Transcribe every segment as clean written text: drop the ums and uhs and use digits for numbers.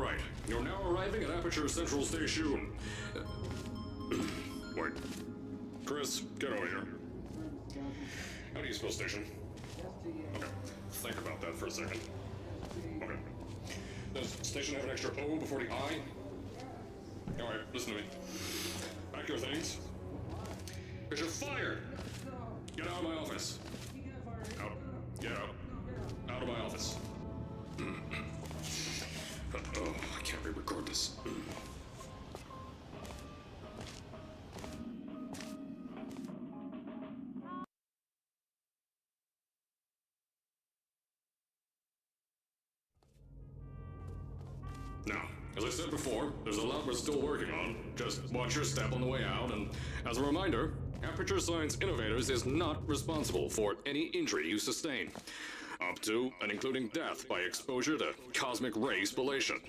Alright, you're now arriving at Aperture Central Station. Wait. Chris, get over here. How do you spell station? Okay, think about that for a second. Okay. Does station have an extra O before the I? Alright, listen to me. Pack your things. Because you're fired! Get out of my office. Out. Get out. Out of my office. Oh, I can't re-record this. Now, as I said before, there's a lot we're still working on. Just watch your step on the way out, and as a reminder, Aperture Science Innovators is not responsible for any injury you sustain, up to and including death by exposure to cosmic ray spallation.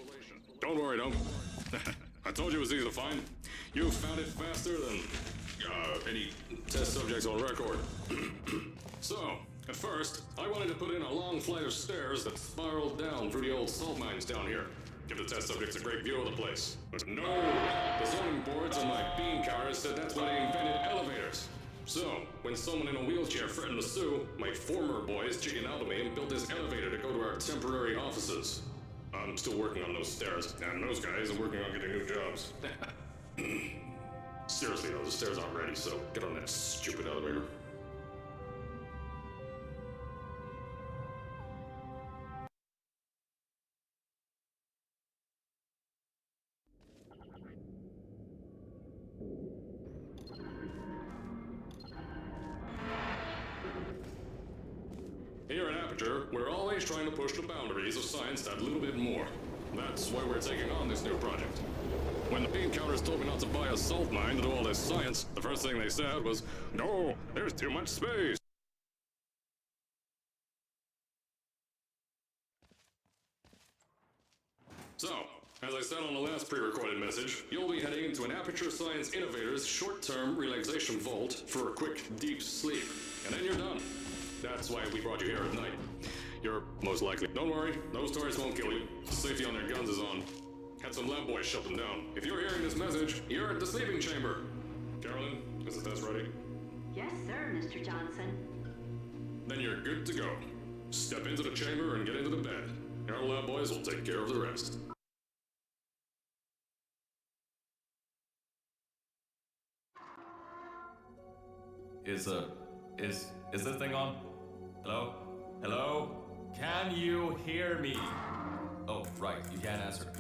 Don't worry, though. I told you it was easy to find. You found it faster than any test subjects on record. So, at first, I wanted to put in a long flight of stairs that spiraled down through the old salt mines down here. Give the test subjects a great view of the place. But no! The zoning boards and my bean counters said that's why they invented elevators. So, when someone in a wheelchair threatened to sue, my former boys chickened out to me and built this elevator to go to our temporary offices. I'm still working on those stairs, and those guys are working on getting new jobs. Seriously though, the stairs aren't ready, so get on that stupid elevator. Here at Aperture, we're always trying to push the boundaries of science that little bit more. That's why we're taking on this new project. When the bean counters told me not to buy a salt mine to do all this science, the first thing they said was, "No, there's too much space." So, as I said on the last pre-recorded message, you'll be heading into an Aperture Science Innovators short-term relaxation vault for a quick, deep sleep. And then you're done. That's why we brought you here at night. You're most likely... Don't worry, those turrets won't kill you. Safety on their guns is on. Had some lab boys shut them down. If you're hearing this message, you're at the sleeping chamber. Carolyn, is the test ready? Yes, sir, Mr. Johnson. Then you're good to go. Step into the chamber and get into the bed. Our lab boys will take care of the rest. Is this thing on? Hello? Hello? Can you hear me? Oh, right, you can't answer.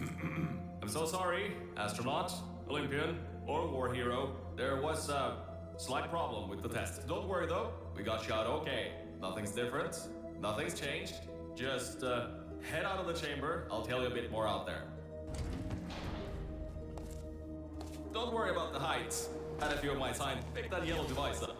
I'm so sorry, astronaut, Olympian, or war hero. There was a slight problem with the test. Don't worry though, we got you out okay. Nothing's different, nothing's changed. Just head out of the chamber, I'll tell you a bit more out there. Don't worry about the heights. Had a few of my time, pick that yellow device up.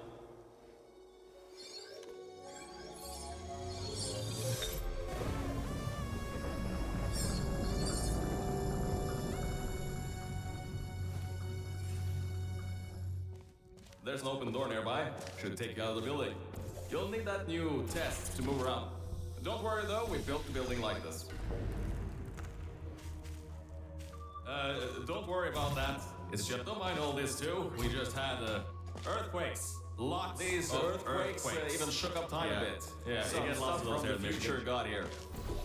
There's an open door nearby. Should take you out of the building. You'll need that new test to move around. Don't worry though, we built the building like this. Don't worry about that. It's just, don't mind all this too. We just had earthquakes. Lots These of earthquakes even shook up time a bit. Yeah, some stuff from the future got here.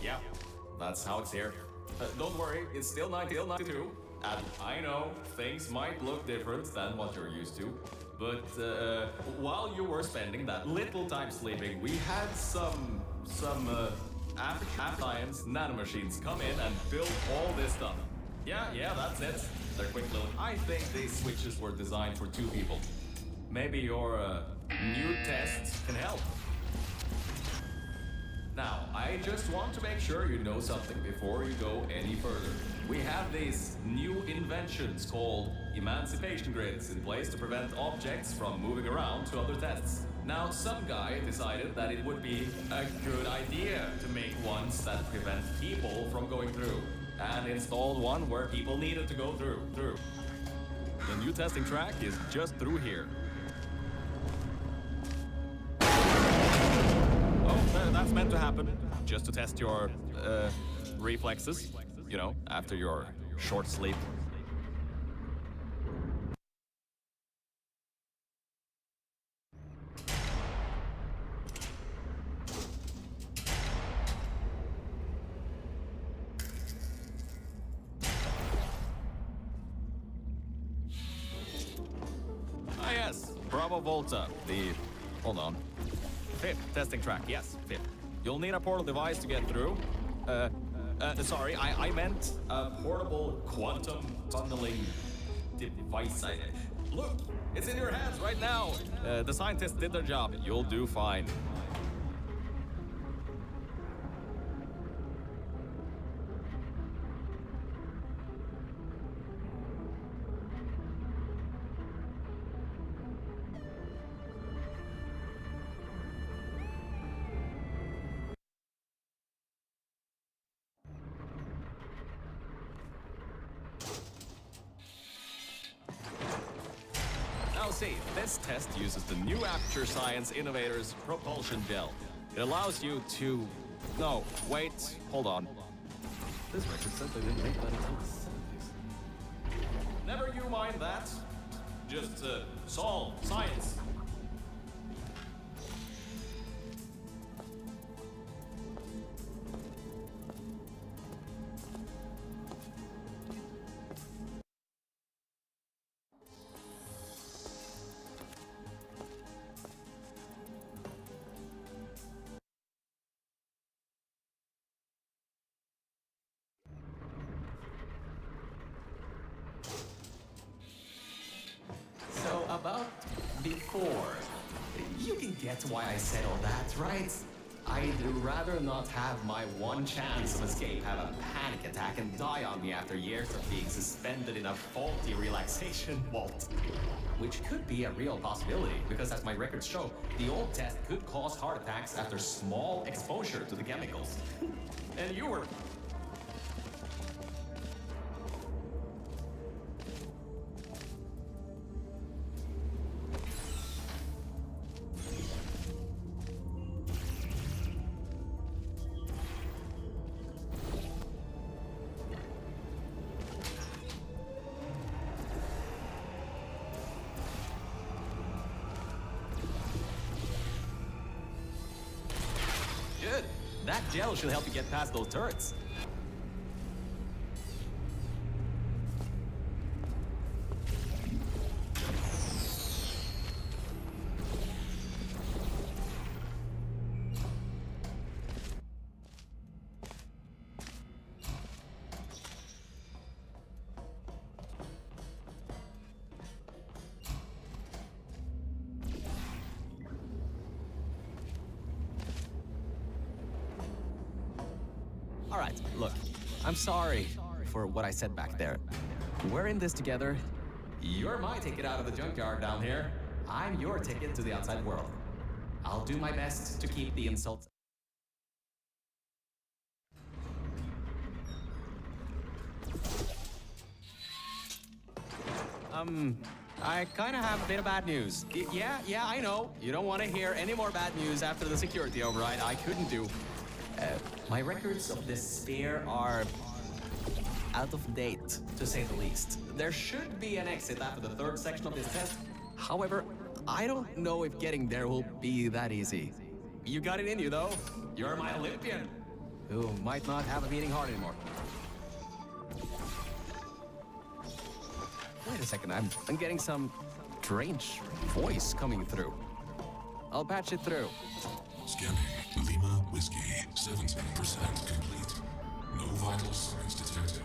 Yeah, that's how it's here. Don't worry, it's still 1992. And I know things might look different than what you're used to. But while you were spending that little time sleeping, we had some science nanomachines come in and build all this stuff. Yeah, that's it. They're quick little... I think these switches were designed for two people. Maybe your new test can help. Now, I just want to make sure you know something before you go any further. We have these new inventions called emancipation grids in place to prevent objects from moving around to other tests. Now, some guy decided that it would be a good idea to make ones that prevent people from going through, and installed one where people needed to go through. The new testing track is just through here. Oh, that's meant to happen, just to test your reflexes. you know, after your short sleep. Ah, yes, Bravo Volta, hold on. Fifth testing track, yes, fifth. You'll need a portal device to get through. Sorry, I meant a portable quantum tunneling device. Look, it's in your hands right now. The scientists did their job. You'll do fine. Now see, this test uses the new Aperture Science Innovators Propulsion Gel. It allows you to... No, wait, hold on. This record says they didn't make that until the 70s. Never you mind that. Just, solve science. So about before, you can get why I said all that, right? I'd rather not have my one chance of escape have a panic attack and die on me after years of being suspended in a faulty relaxation vault. Which could be a real possibility, because as my records show, the old test could cause heart attacks after small exposure to the chemicals. And you were... Good. That gel should help you get past those turrets. All right, look, I'm sorry for what I said back there. We're in this together. You're my ticket out of the junkyard down here. I'm your ticket to the outside world. I'll do my best to keep the insults. I kind of have a bit of bad news. Yeah, I know. You don't want to hear any more bad news after the security override. I couldn't do. My records of this sphere are out of date, to say the least. There should be an exit after the third section of this test. However, I don't know if getting there will be that easy. You got it in you, though. You're my Olympian, who might not have a beating heart anymore. Wait a second, I'm getting some strange voice coming through. I'll patch it through. Scanning. Lima Whiskey, 17% complete. No vital signs detected.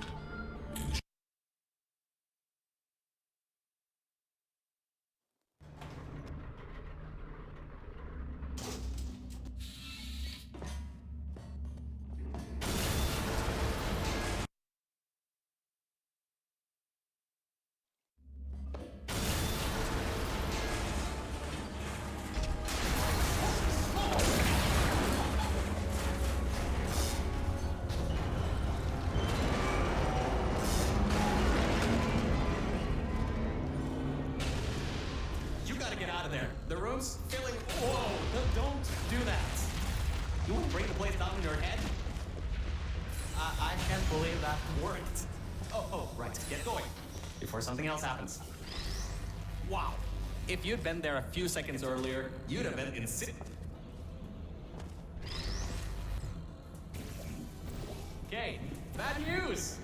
Get out of there. The room's filling. Whoa! Don't do that. You want to bring the place down in your head? I can't believe that worked. Oh, right. Get going. Before something else happens. Wow. If you'd been there a few seconds earlier, you'd have been in sit. Okay, bad news!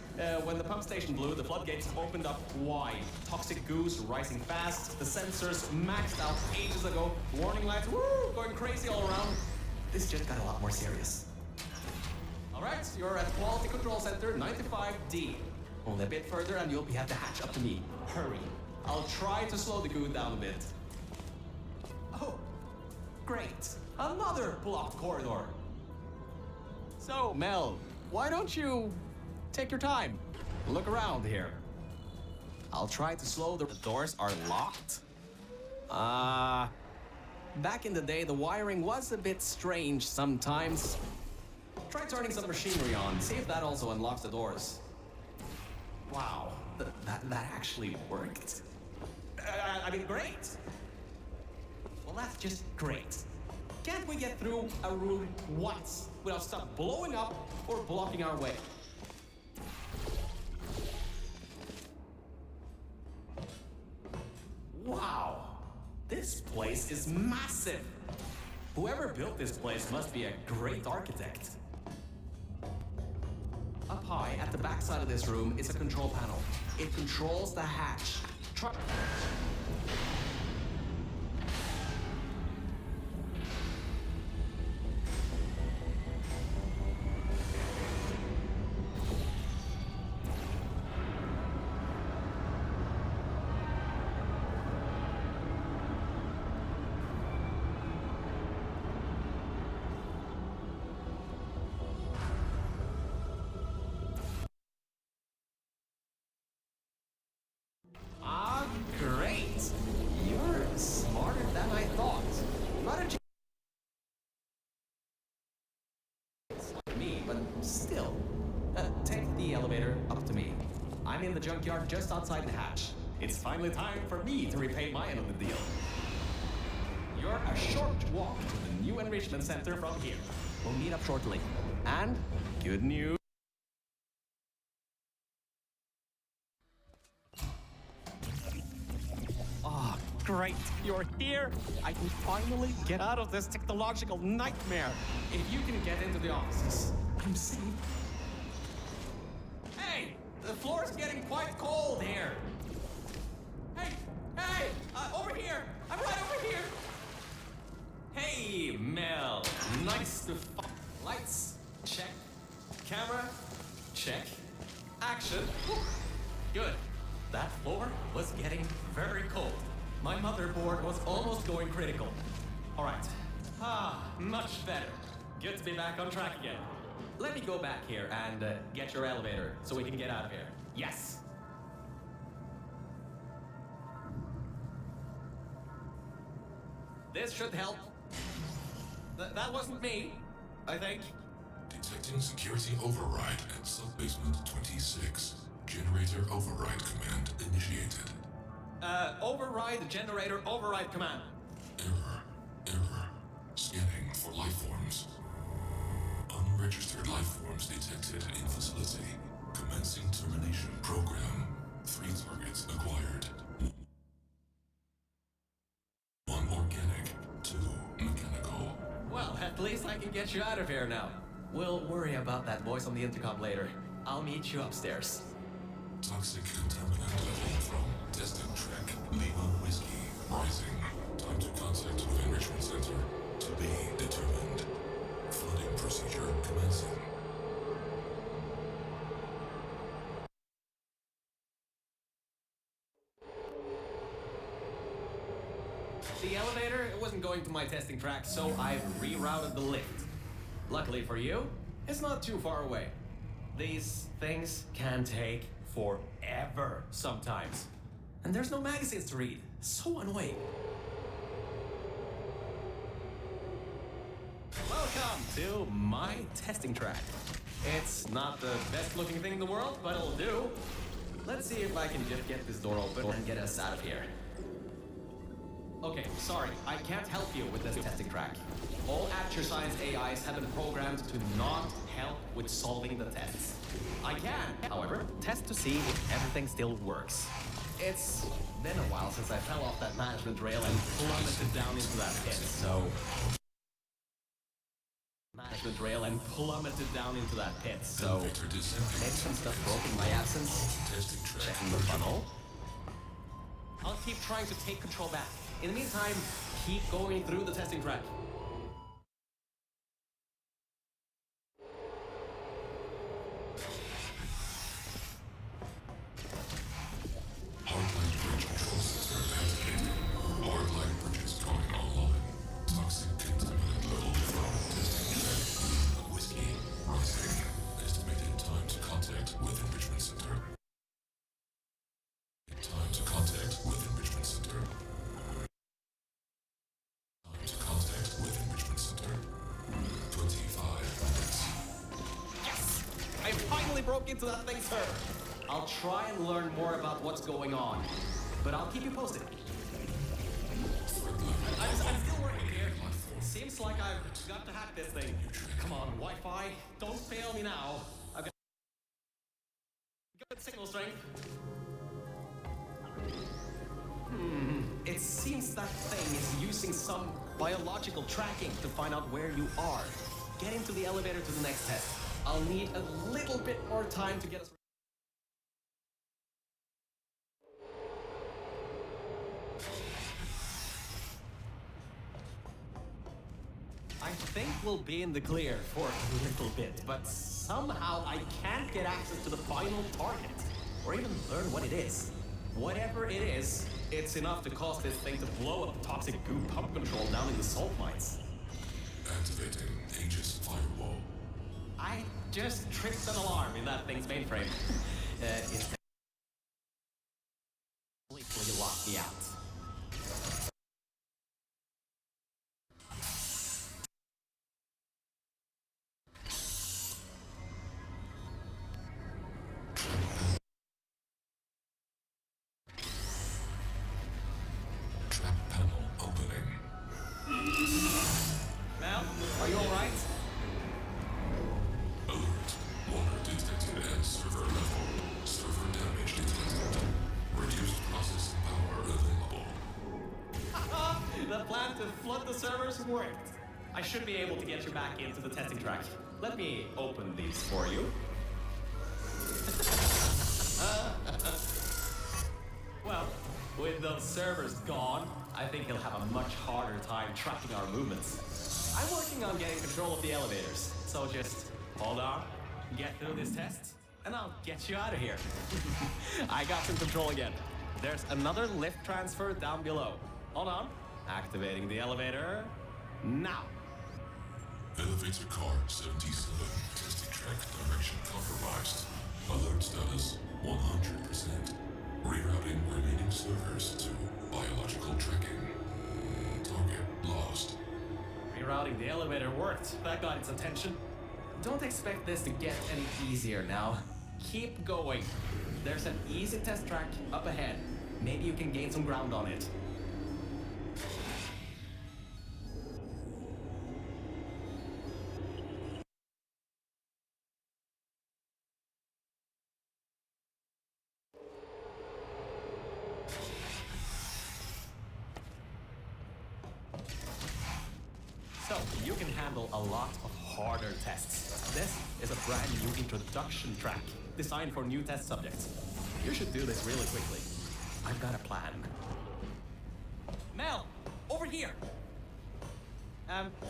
When the pump station blew, the floodgates opened up wide. Toxic goose rising fast, the sensors maxed out ages ago, warning lights, woo, going crazy all around. This just got a lot more serious. Alright, you're at Quality Control Center 95D. Only a bit further and you'll be at the hatch. Up to me. Hurry. I'll try to slow the goo down a bit. Oh, great. Another blocked corridor. So, Mel, why don't you take your time? Look around here. I'll try to slow the doors are locked. Back in the day, the wiring was a bit strange sometimes. Try turning some machinery on, see if that also unlocks the doors. Wow, that actually worked. I mean, great. Well, that's just great. Can't we get through a room once without stuff blowing up or blocking our way? Wow, this place is massive. Whoever built this place must be a great architect. Up high, at the back side of this room, is a control panel. It controls the hatch. Great! You're smarter than I thought. Not a like me, but still. Take the elevator up to me. I'm in the junkyard just outside the hatch. It's finally time for me to repay my end of the deal. You're a short walk to the new enrichment center from here. We'll meet up shortly. And good news. Great, you're here! I can finally get out of this technological nightmare! If you can get into the offices, I'm safe. Hey! The floor's getting quite cold here! Hey! Over here! I'm right over here! Hey, Mel! Nice to Lights, check. Camera, check. Action! Whew. Good. That floor was getting very cold. My motherboard was almost going critical. All right. Much better. Good to be back on track again. Let me go back here and get your elevator so we can get out of here. Yes. This should help. That wasn't me, I think. Detecting security override at sub-basement 26. Generator override command initiated. Override generator override command. Error. Scanning for life forms. Unregistered life forms detected in facility. Commencing termination program. 3 targets acquired. 1 organic, 2 mechanical. Well, at least I can get you out of here now. We'll worry about that voice on the intercom later. I'll meet you upstairs. Toxic contaminant level from testing track Lima Whiskey rising. Time to contact with enrichment center to be determined. Flooding procedure commencing. The elevator wasn't going to my testing track, so I've rerouted the lift. Luckily for you, it's not too far away. These things can take forever sometimes. And there's no magazines to read. So annoying. Welcome to my testing track. It's not the best looking thing in the world, but it'll do. Let's see if I can just get this door open and get us out of here. Okay, sorry, I can't help you with this testing track. All Aperture Science AIs have been programmed to not help with solving the tests. I can, however, test to see if everything still works. It's been a while since I fell off that management rail and plummeted down into that pit, so... Elevator descending. Maybe some stuff broke in my absence. Testing track. Checking the funnel. I'll keep trying to take control back. In the meantime, keep going through the testing track. Hardline bridge control system activated. Hardline bridges going online. Toxic contaminant level from testing track. Whiskey rising. Estimated time to contact with enrichment center. Time to contact with enrichment center. Time to contact with enrichment center. 25 minutes. Yes! I finally broke into that thing, sir! I'll try and learn more about what's going on, but I'll keep you posted. I'm still working here. Seems like I've got to hack this thing. Come on, Wi-Fi, don't fail me now. I've got good signal strength. It seems that thing is using some biological tracking to find out where you are. Get into the elevator to the next test. I'll need a little bit more time to get us... I think we'll be in the clear for a little bit, but somehow I can't get access to the final target, or even learn what it is. Whatever it is, it's enough to cause this thing to blow up toxic goo pump control down in the salt mines. Activating Aegis firewall. I just tripped an alarm in that thing's mainframe. It's completely locked me out. Trap panel opening. Mel, are you alright? Alert. Water detected at server level. Server damage detected. Reduced processing power available. The plan to flood the servers worked. I should be able to get you back into the testing track. Let me open these for you. Well, with those servers gone, I think he'll have a much harder time tracking our movements. I'm working on getting control of the elevators, so just hold on, get through this test, and I'll get you out of here. I got some control again. There's another lift transfer down below. Hold on. Activating the elevator now. Elevator car 77. Testing track direction compromised. Alert status 100%. Rerouting remaining servers to biological tracking. Target lost. Rerouting the elevator worked. That got its attention. Don't expect this to get any easier now. Keep going. There's an easy test track up ahead. Maybe you can gain some ground on it. So, you can handle a lot of harder tests. This is a brand new introduction track designed for new test subjects. You should do this really quickly. I've got a plan. Mel, over here!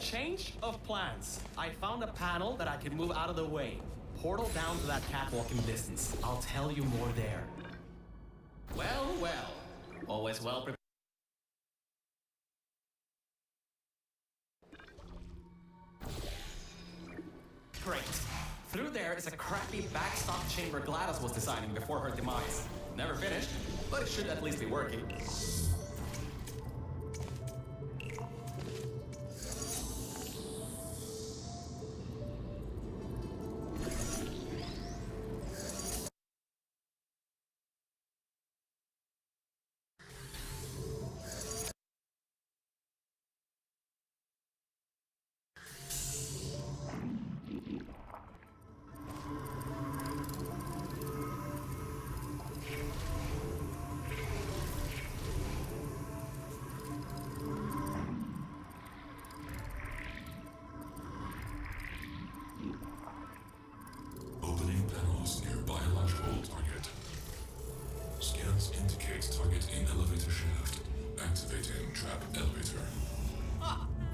Change of plans. I found a panel that I can move out of the way. Portal down to that catwalk in distance. I'll tell you more there. Well, well. Always well prepared. Great. Through there is a crappy backstop chamber GLaDOS was designing before her demise. Never finished, but it should at least be working.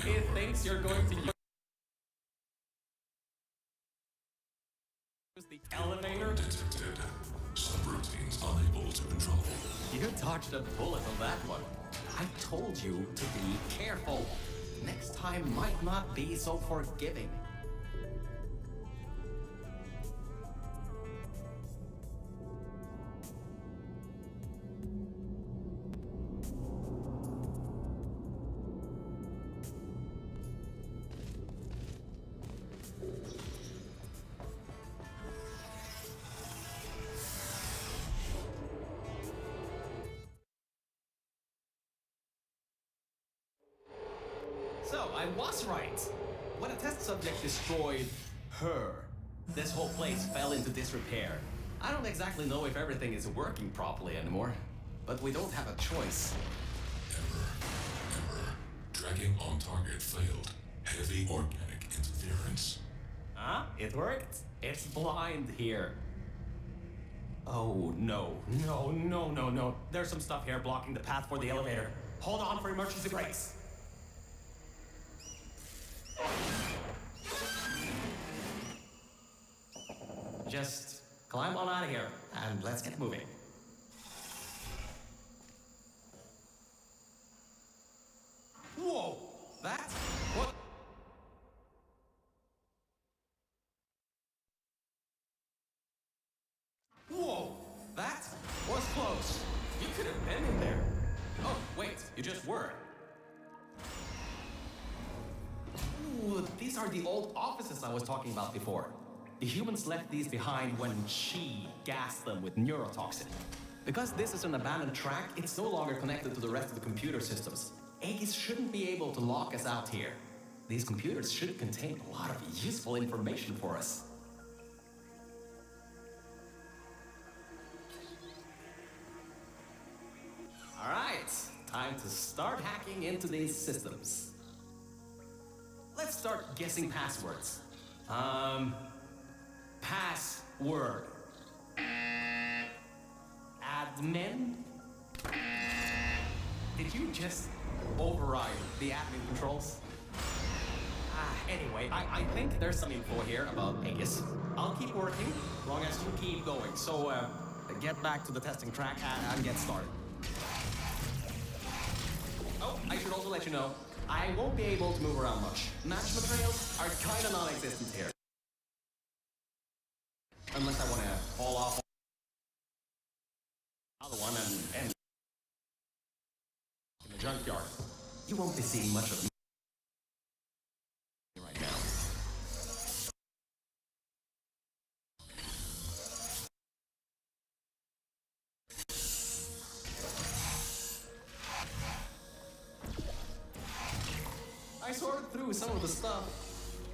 It thinks you're going to use the elevator. Detected. Subroutines unable to control. You dodged a bullet on that one. I told you to be careful. Next time might not be so forgiving. So, I was right. When a test subject destroyed her, this whole place fell into disrepair. I don't exactly know if everything is working properly anymore, but we don't have a choice. Error. Tracking on target failed. Heavy organic interference. Huh? It worked? It's blind here. Oh, no. No. There's some stuff here blocking the path for the elevator. Hold on for emergency brakes. Just climb on out of here, and let's get moving. Whoa! That? What? Whoa! That was close. You could have been in there. Oh, wait, you just were. Ooh, these are the old offices I was talking about before. The humans left these behind when she gassed them with neurotoxin. Because this is an abandoned track, it's no longer connected to the rest of the computer systems. Aegis shouldn't be able to lock us out here. These computers should contain a lot of useful information for us. Alright, time to start hacking into these systems. Let's start guessing passwords. Password. Admin? Did you just override the admin controls? Anyway, I think there's some info here about Aegis. I'll keep working, as long as you keep going. So, get back to the testing track and get started. Oh, I should also let you know, I won't be able to move around much. Match materials are kinda non-existent here. Unless I want to fall off another one and in the junkyard. You won't be seeing much of me right now. I sorted through some of the stuff.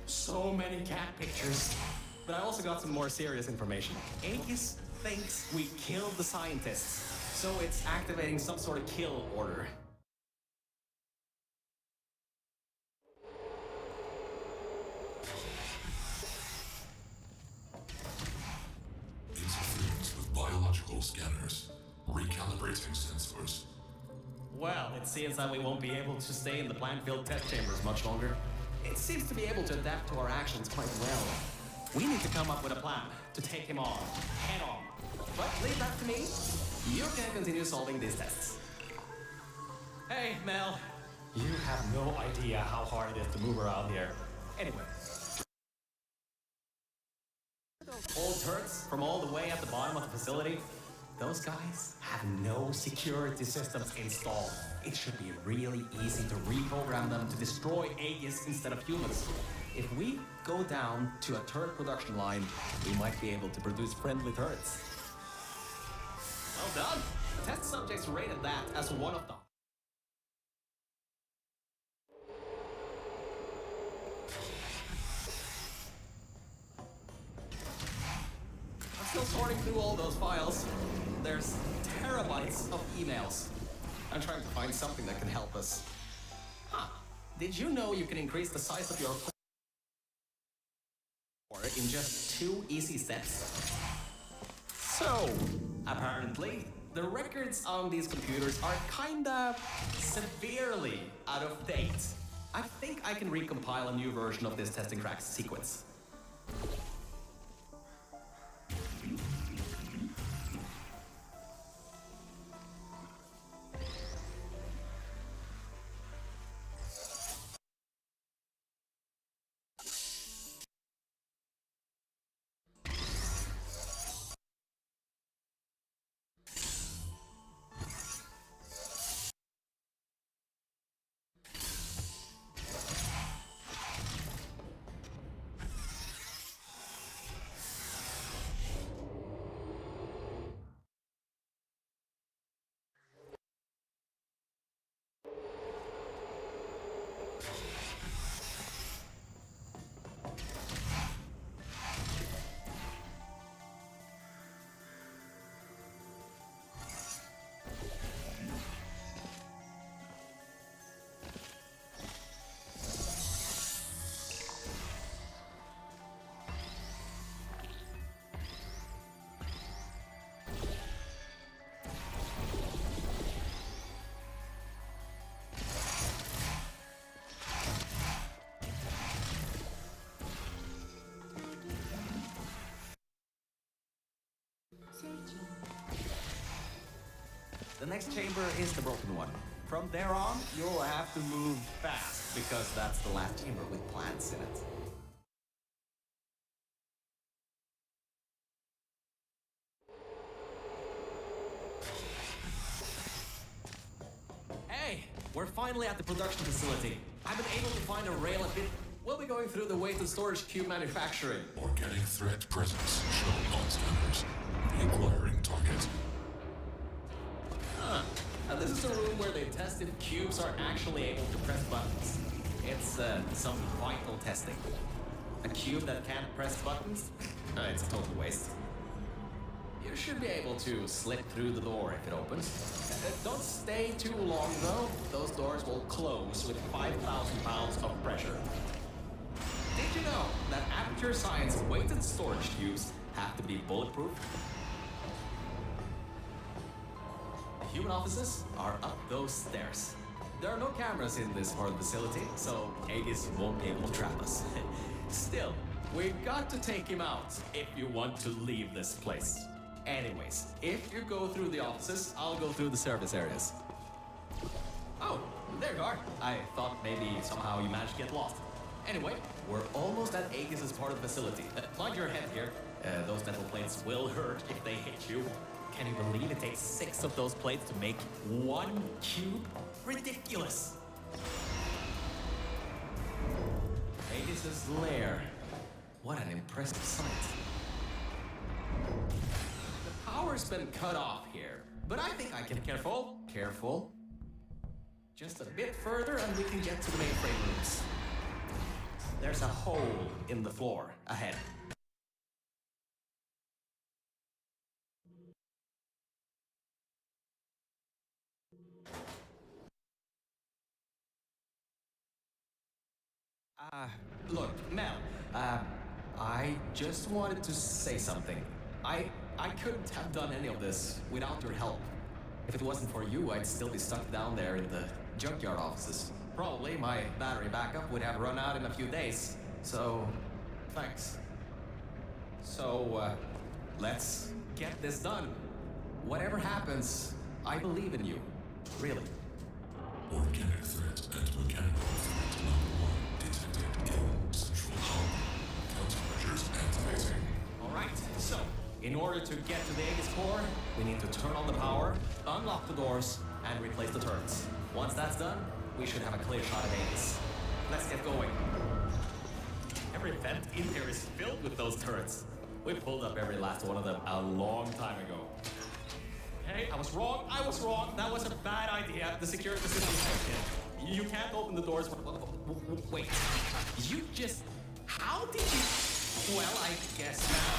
So many cat pictures. But I also got some more serious information. Aegis thinks we killed the scientists, so it's activating some sort of kill order. Interference with biological scanners. Recalibrating sensors. Well, it seems that we won't be able to stay in the plant-filled test chambers much longer. It seems to be able to adapt to our actions quite well. We need to come up with a plan to take him on, head on. But leave that to me. You can continue solving these tests. Hey, Mel. You have no idea how hard it is to move around here. Anyway. Those old turrets from all the way at the bottom of the facility, those guys have no security systems installed. It should be really easy to reprogram them to destroy Aegis instead of humans. If we go down to a turret production line, we might be able to produce friendly turrets. Well done! Test subjects rated that as one of them. I'm still sorting through all those files. There's terabytes of emails. I'm trying to find something that can help us. Huh. Did you know you can increase the size of your in just 2 easy steps? So, apparently, the records on these computers are kinda severely out of date. I think I can recompile a new version of this testing track sequence. The next chamber is the broken one. From there on, you'll have to move fast, because that's the last chamber with plants in it. Hey, we're finally at the production facility. I've been able to find a rail a bit. We'll be going through the weighted storage cube manufacturing. Organic threat presence shown on scanners. Inquiring target. Now, this is the room where they test if cubes are actually able to press buttons. It's some vital testing. A cube that can't press buttons? It's a total waste. You should be able to slip through the door if it opens. Don't stay too long though. Those doors will close with 5,000 pounds of pressure. Did you know that Aperture Science weighted storage cubes have to be bulletproof? The human offices are up those stairs. There are no cameras in this part of the facility, so Aegis won't be able to trap us. Still, we've got to take him out if you want to leave this place. Anyways, if you go through the offices, I'll go through the service areas. Oh, there you are. I thought maybe somehow you managed to get lost. Anyway, we're almost at Aegis' part of the facility. Mind your head here. Those metal plates will hurt if they hit you. Can you believe it takes 6 of those plates to make 1 cube? Ridiculous! Aegis' lair. What an impressive sight. The power's been cut off here, but I think I can... Careful. Just a bit further and we can get to the mainframe rooms. There's a hole in the floor ahead. Look, Mel, I just wanted to say something. I couldn't have done any of this without your help. If it wasn't for you, I'd still be stuck down there in the junkyard offices. Probably my battery backup would have run out in a few days. So, thanks. So, let's get this done. Whatever happens, I believe in you. Really. Organic threat and mechanical threat number 1 detected in Central Hub. Countermeasures activating. Alright, so, in order to get to the Aegis core, we need to turn on the power, unlock the doors, and replace the turrets. Once that's done, we should have a clear shot of Aegis. Let's get going. Every vent in here is filled with those turrets. We pulled up every last one of them a long time ago. Hey, I was wrong. That was a bad idea. The security system is hacked in. You can't open the doors. Wait. You just... How did you... Well, I guess now.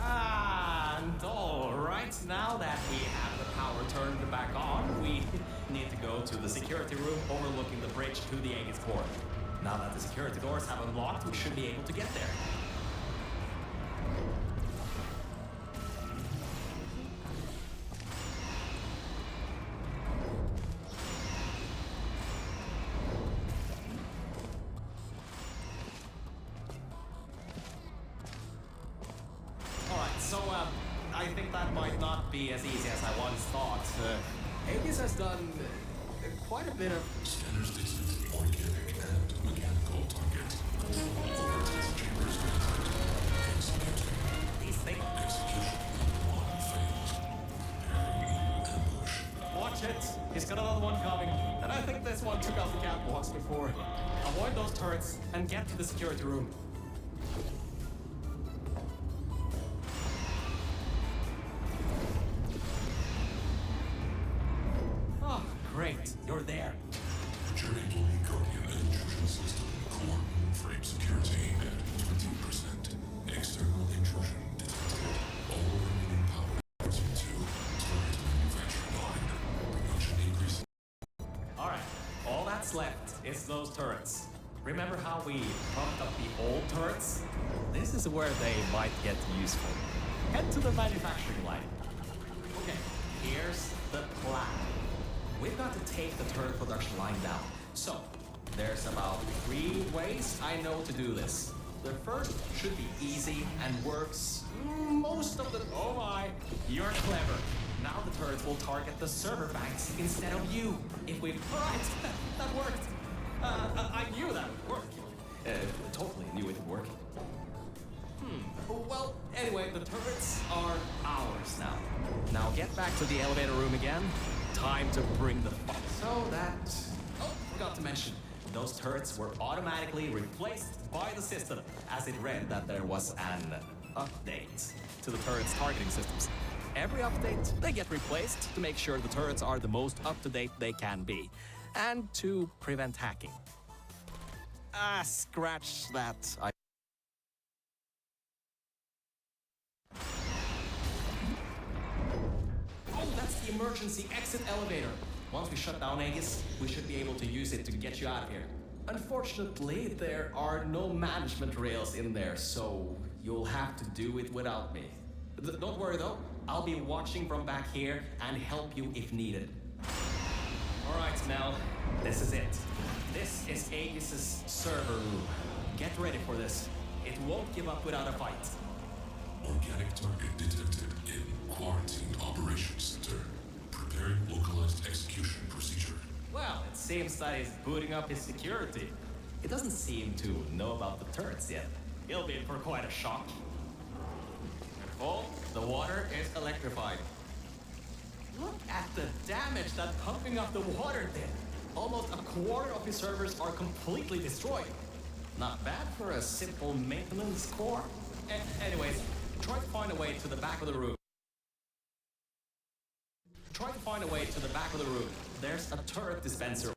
And alright, now that we have the power turned back on, we need to go to the security room overlooking the bridge to the Aegis core. Now that the security doors have unlocked, we should be able to get there. might not be as easy as I once thought. Aegis has done quite a bit of... Scanners detect organic and mechanical target. Overtest chambers detected. Executing. these things. Execution number 1 failed. Preparing ambush. Watch it. He's got another one coming. And I think this one took out the catwalks before. Avoid those turrets and get to the security room. Oh, great. You're there. Journey to the Guardian intrusion system. Core frame security at 20%. External intrusion detected. All remaining power return to turret manufacturing line. Production increase. Alright, all that's left is those turrets. Remember how we pumped up the old turrets? This is where they might get useful. Head to the manufacturing line. Okay, here's the plan. We've got to take the turret production line down. So, there's about 3 ways I know to do this. The first should be easy and works most of the... Oh my, you're clever. Now the turrets will target the server banks instead of you. If we... Alright, that worked. I knew that would work. Totally knew it would work. Well, anyway, the turrets are ours now. Now get back to the elevator room again. Time to bring the fun. So that... Oh, forgot to mention. Those turrets were automatically replaced by the system, as it read that there was an update to the turrets' targeting systems. Every update, they get replaced to make sure the turrets are the most up-to-date they can be, and to prevent hacking. Scratch that. Oh, that's the emergency exit elevator. Once we shut down Aegis, we should be able to use it to get you out of here. Unfortunately, there are no management rails in there, so you'll have to do it without me. Don't worry though, I'll be watching from back here and help you if needed. Alright, Mel, this is it. This is Aegis's server room. Get ready for this. It won't give up without a fight. Organic target detected in Quarantine Operations Center. Preparing localized execution procedure. Well, it seems that he's booting up his security. He doesn't seem to know about the turrets yet. He'll be in for quite a shock. Oh, the water is electrified. Look at the damage that pumping up the water did. Almost a quarter of his servers are completely destroyed. Not bad for a simple maintenance core. Anyways, try to find a way to the back of the room. There's a turret dispenser